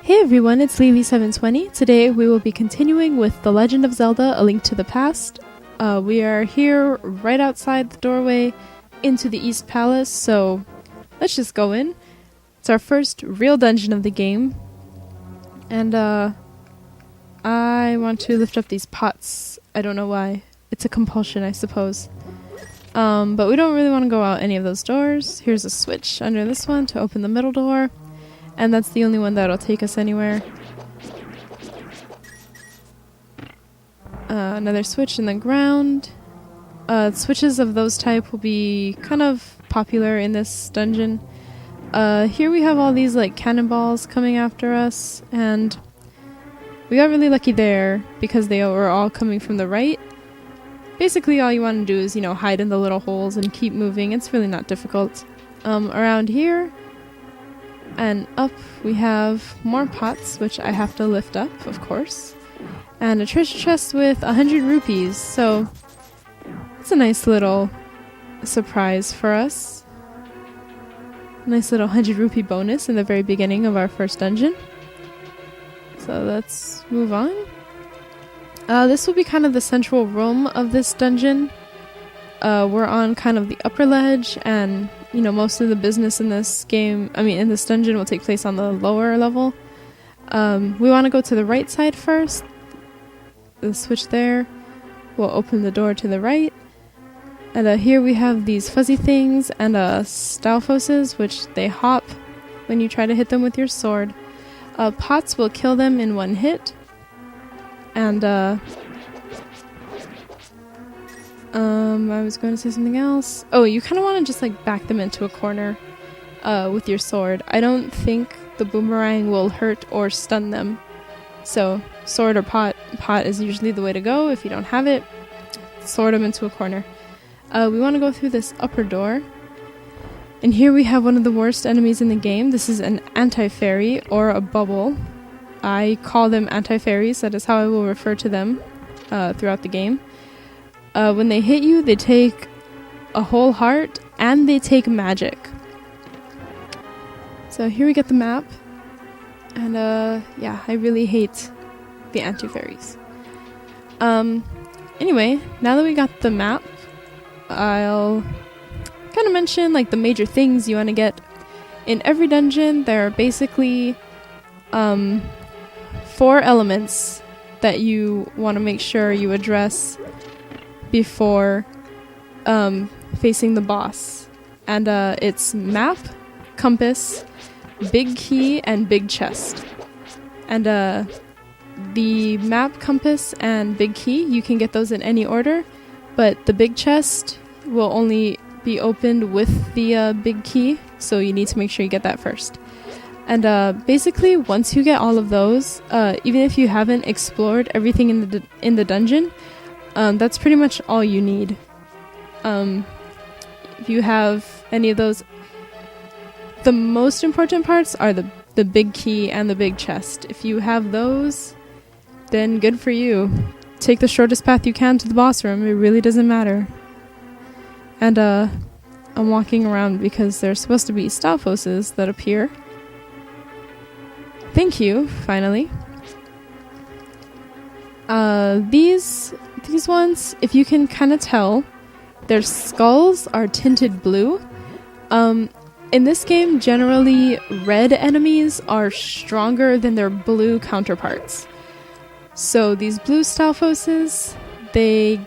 Hey everyone, it's Lily720. Today we will be continuing with The Legend of Zelda: A Link to the Past. We are here right outside the doorway into the East Palace, so let's just go in. It's our first real dungeon of the game. And I want to lift up these pots. I don't know why. It's a compulsion, I suppose. But we don't really want to go out any of those doors. Here's a switch under this one to open the middle door. And that's the only one that'll take us anywhere. Another switch in the ground. Switches of those type will be kind of popular in this dungeon. Here we have all these like cannonballs coming after us, and we got really lucky there because they were all coming from the right. Basically all you want to do is, hide in the little holes and keep moving. It's really not difficult. Around here and up we have more pots, which I have to lift up, of course. And a treasure chest with 100 rupees, so it's a nice little surprise for us. Nice little 100 rupee bonus in the very beginning of our first dungeon. So let's move on. This will be kind of the central room of this dungeon. We're on kind of the upper ledge, and most of the business in this game, in this dungeon, will take place on the lower level. We want to go to the right side first. The switch there will open the door to the right. And here we have these fuzzy things and Stalfoses, which they hop when you try to hit them with your sword. Pots will kill them in one hit. And I was going to say something else. Oh, you kind of want to just back them into a corner with your sword. I don't think the boomerang will hurt or stun them. So sword or pot is usually the way to go. If you don't have it, sword them into a corner. We want to go through this upper door. And here we have one of the worst enemies in the game. This is an anti-fairy or a bubble. I call them anti-fairies. That is how I will refer to them throughout the game. When they hit you, they take a whole heart and they take magic. So here we get the map. And I really hate the anti-fairies. Anyway, now that we got the map, I'll kind of mention the major things you want to get. In every dungeon, there are basically 4 elements that you want to make sure you address before facing the boss. And it's map, compass, big key, and big chest. And the map, compass, and big key, you can get those in any order, but the big chest will only be opened with the big key, so you need to make sure you get that first. And basically, once you get all of those, even if you haven't explored everything in the dungeon, that's pretty much all you need. If you have any of those, the most important parts are the big key and the big chest. If you have those, then good for you. Take the shortest path you can to the boss room. It really doesn't matter. And I'm walking around because there's supposed to be Stalfoses that appear. Thank you, finally. These ones, if you can kind of tell, their skulls are tinted blue. In this game, generally, red enemies are stronger than their blue counterparts. So these blue Stalfoses, they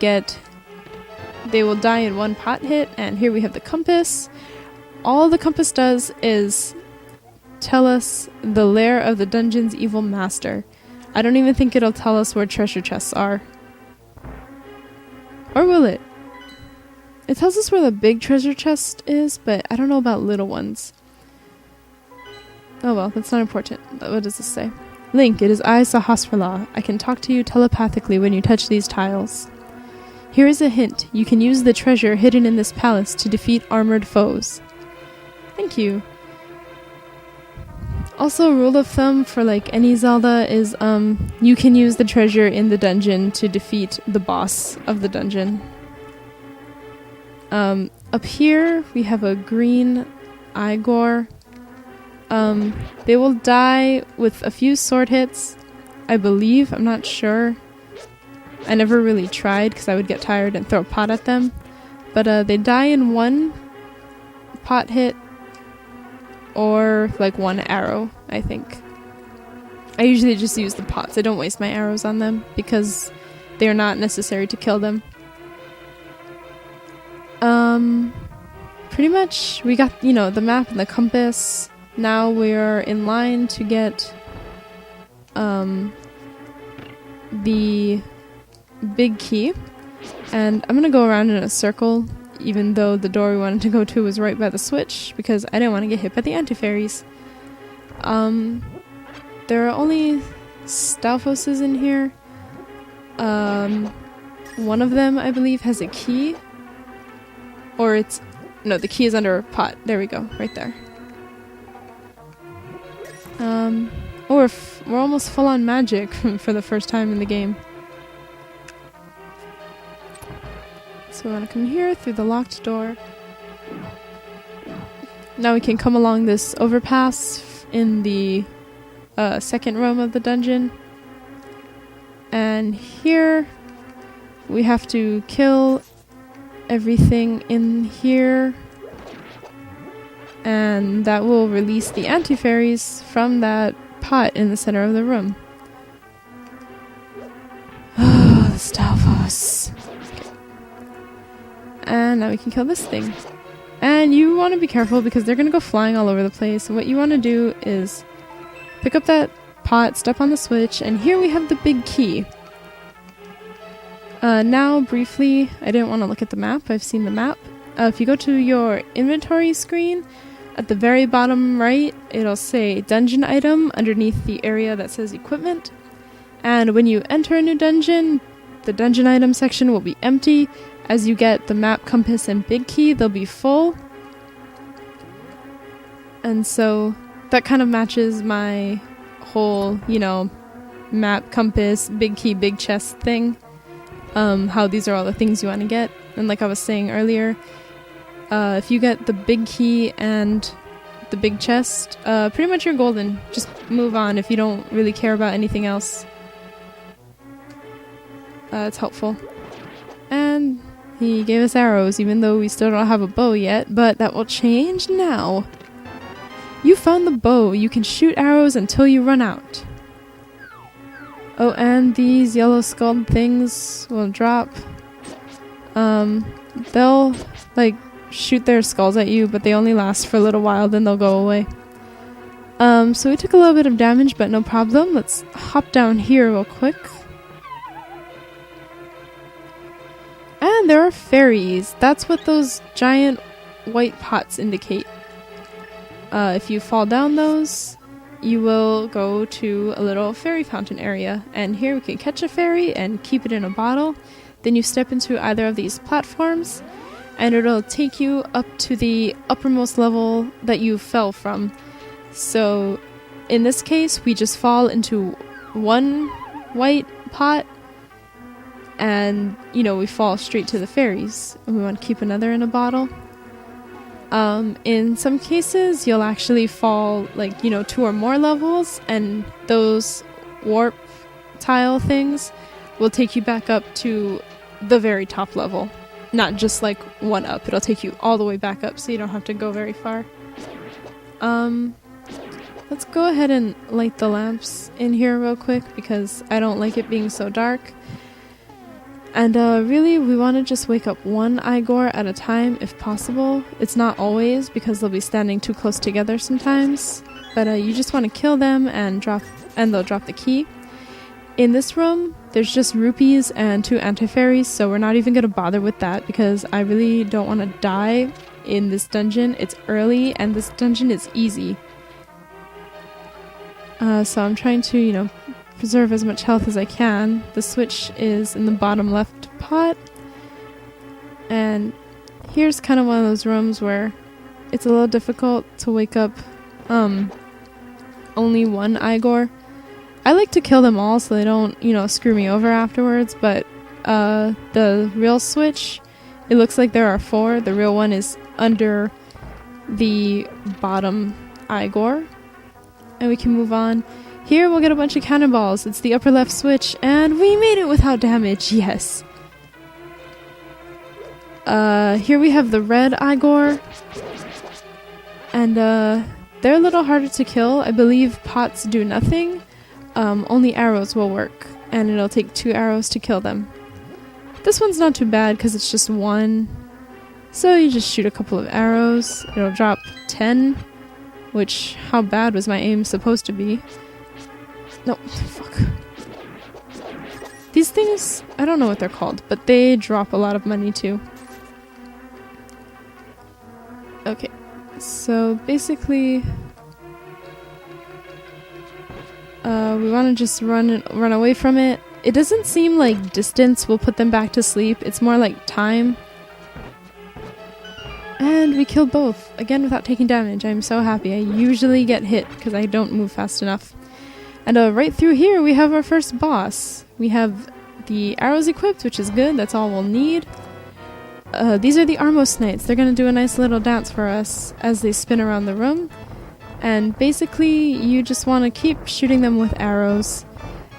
will die in one pot hit, and here we have the compass. All the compass does is tell us the lair of the dungeon's evil master. I don't even think it'll tell us where treasure chests are. Or will it? It tells us where the big treasure chest is, but I don't know about little ones. Oh well, that's not important. What does this say? Link, it is I, Sahasrara. I can talk to you telepathically when you touch these tiles. Here is a hint. You can use the treasure hidden in this palace to defeat armored foes. Thank you. Also, rule of thumb for any Zelda is you can use the treasure in the dungeon to defeat the boss of the dungeon. Up here we have a green Igor. They will die with a few sword hits, I believe. I'm not sure. I never really tried because I would get tired and throw a pot at them. But they die in one pot hit or like one arrow, I think. I usually just use the pots. I don't waste my arrows on them because they're not necessary to kill them. Pretty much we got, the map and the compass. Now we're in line to get the big key. And I'm gonna go around in a circle, even though the door we wanted to go to was right by the switch, because I didn't want to get hit by the anti-fairies. There are only Stalfoses in here. One of them, I believe, has a key. Or no, the key is under a pot. There we go, right there. We're almost full on magic for the first time in the game. So we want to come here through the locked door. Now we can come along this overpass in the second room of the dungeon. And here we have to kill everything in here. And that will release the anti-fairies from that pot in the center of the room. Oh, the Stalfos. Okay. And now we can kill this thing. And you want to be careful because they're going to go flying all over the place. So what you want to do is pick up that pot, step on the switch, and here we have the big key. Now, briefly, I didn't want to look at the map. I've seen the map. If you go to your inventory screen, at the very bottom right, it'll say dungeon item underneath the area that says equipment. And when you enter a new dungeon, the dungeon item section will be empty. As you get the map, compass, and big key, they'll be full. And so that kind of matches my whole, map, compass, big key, big chest thing. How these are all the things you want to get. And like I was saying earlier, if you get the big key and the big chest, pretty much you're golden. Just move on if you don't really care about anything else. It's helpful. And he gave us arrows, even though we still don't have a bow yet, but that will change now. You found the bow. You can shoot arrows until you run out. Oh, and these yellow skulled things will drop. They'll, shoot their skulls at you, but they only last for a little while, then they'll go away. So we took a little bit of damage, but no problem. Let's hop down here real quick. And there are fairies. That's what those giant white pots indicate. If you fall down those, you will go to a little fairy fountain area. And here we can catch a fairy and keep it in a bottle. Then you step into either of these platforms, and it'll take you up to the uppermost level that you fell from. So in this case, we just fall into one white pot, and we fall straight to the fairies, and we want to keep another in a bottle. In some cases you'll actually fall 2 or more levels, and those warp tile things will take you back up to the very top level, not just one up. It'll take you all the way back up, so you don't have to go very far. Let's go ahead and light the lamps in here real quick because I don't like it being so dark. And really, we want to just wake up one Igor at a time if possible. It's not always, because they'll be standing too close together sometimes. But you just want to kill them and they'll drop the key. In this room, there's just rupees and 2 anti-fairies, so we're not even going to bother with that because I really don't want to die in this dungeon. It's early and this dungeon is easy. So I'm trying to, preserve as much health as I can. The switch is in the bottom left pot. And here's kind of one of those rooms where it's a little difficult to wake up only one Igor. I like to kill them all so they don't, screw me over afterwards, but the real switch, it looks like there are 4. The real one is under the bottom Igor. and we can move on. Here we'll get a bunch of cannonballs. It's the upper left switch, and we made it without damage. Yes. Here we have the red Igor, and they're a little harder to kill. I believe pots do nothing. Only arrows will work, and it'll take 2 arrows to kill them. This one's not too bad because it's just 1. So you just shoot a couple of arrows. It'll drop 10, which, how bad was my aim supposed to be? No, fuck. These things, I don't know what they're called, but they drop a lot of money too. Okay, so basically, we want to just run away from it. It doesn't seem like distance will put them back to sleep. It's more like time. And we killed both, again without taking damage. I'm so happy. I usually get hit because I don't move fast enough. And right through here we have our first boss. We have the arrows equipped, which is good. That's all we'll need. These are the Armos Knights. They're going to do a nice little dance for us as they spin around the room. And basically, you just want to keep shooting them with arrows.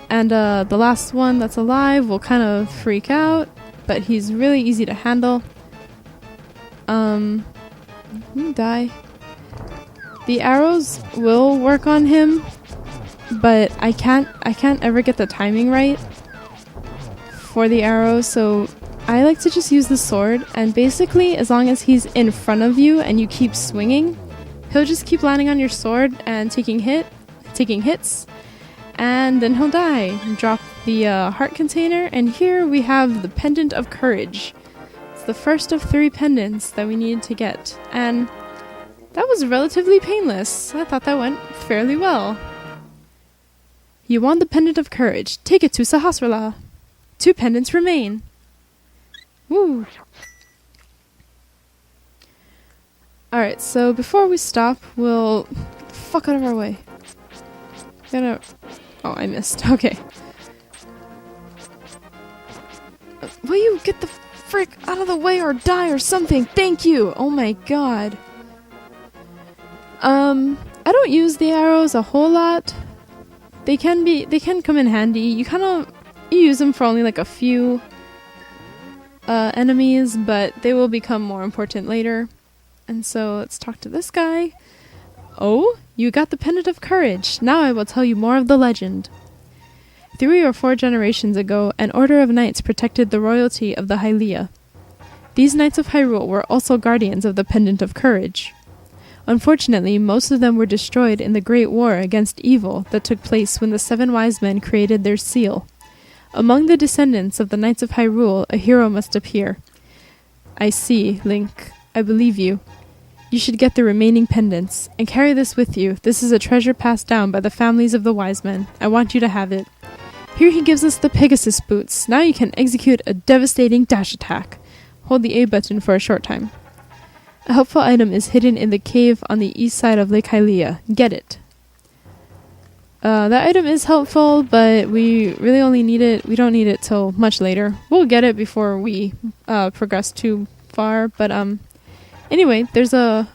And the last one that's alive will kind of freak out, but he's really easy to handle. Die. The arrows will work on him, but I can't ever get the timing right for the arrows, so I like to just use the sword, and basically as long as he's in front of you and you keep swinging, he'll just keep landing on your sword and taking hits, and then he'll die. Drop the heart container, and here we have the Pendant of Courage. It's the first of 3 pendants that we need to get, and that was relatively painless. I thought that went fairly well. You won the Pendant of Courage. Take it to Sahasrara. 2 pendants remain. Woo! Alright, so before we stop, we'll... Get the fuck out of our way. Oh, I missed. Okay. Will you get the frick out of the way or die or something? Thank you! Oh my god. I don't use the arrows a whole lot. They can come in handy. You use them for only like a few enemies, but they will become more important later. And so let's talk to this guy. Oh, you got the Pendant of Courage. Now I will tell you more of the legend. 3 or 4 generations ago, an order of knights protected the royalty of the Hylia. These knights of Hyrule were also guardians of the Pendant of Courage. Unfortunately, most of them were destroyed in the Great War against evil that took place when the 7 wise men created their seal. Among the descendants of the Knights of Hyrule, a hero must appear. I see, Link. I believe you. You should get the remaining pendants, and carry this with you. This is a treasure passed down by the families of the wise men. I want you to have it. Here he gives us the Pegasus boots. Now you can execute a devastating dash attack. Hold the A button for a short time. A helpful item is hidden in the cave on the east side of Lake Hylia. Get it. That item is helpful, but we really only need it. We don't need it till much later. We'll get it before we progress too far. But anyway, there's a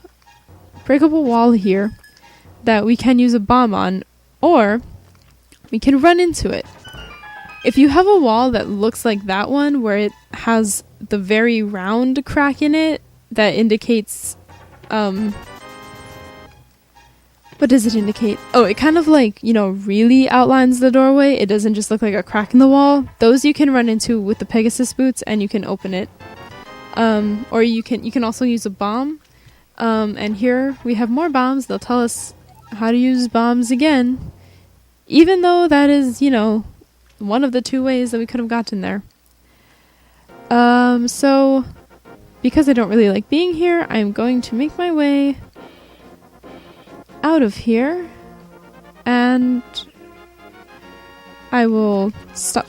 breakable wall here that we can use a bomb on, or we can run into it. If you have a wall that looks like that one, where it has the very round crack in it, that indicates, what does it indicate? Oh, it kind of like, really outlines the doorway. It doesn't just look like a crack in the wall. Those you can run into with the Pegasus boots, and you can open it. Or you can also use a bomb. And here we have more bombs. They'll tell us how to use bombs again. Even though that is, one of the 2 ways that we could have gotten there. So... because I don't really like being here, I'm going to make my way out of here, and I will stop.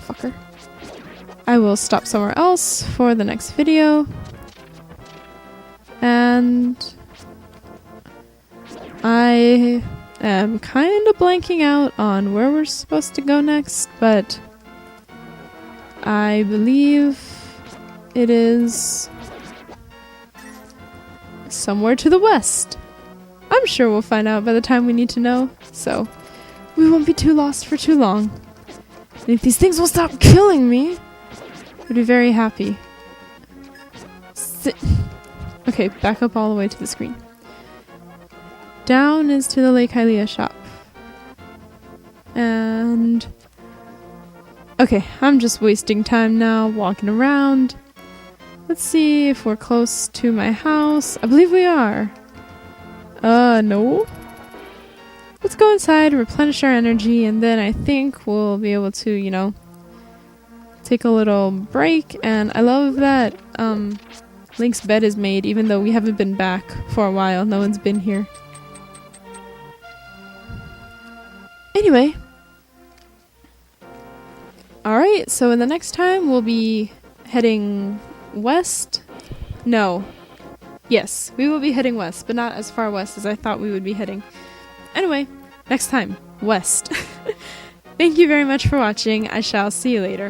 Fucker. I will stop somewhere else for the next video, and I am kind of blanking out on where we're supposed to go next, but I believe it is somewhere to the west. I'm sure we'll find out by the time we need to know, so we won't be too lost for too long. And if these things will stop killing me, I'd be very happy. Okay, back up all the way to the screen. Down is to the Lake Hylia shop. And... okay, I'm just wasting time now, walking around. Let's see if we're close to my house. I believe we are. No. Let's go inside, replenish our energy, and then I think we'll be able to, you know, take a little break. And I love that Link's bed is made, even though we haven't been back for a while. No one's been here. Anyway. Alright, so in the next time we'll be heading west? No. Yes, we will be heading west, but not as far west as I thought we would be heading. Anyway, next time, west. Thank you very much for watching. I shall see you later.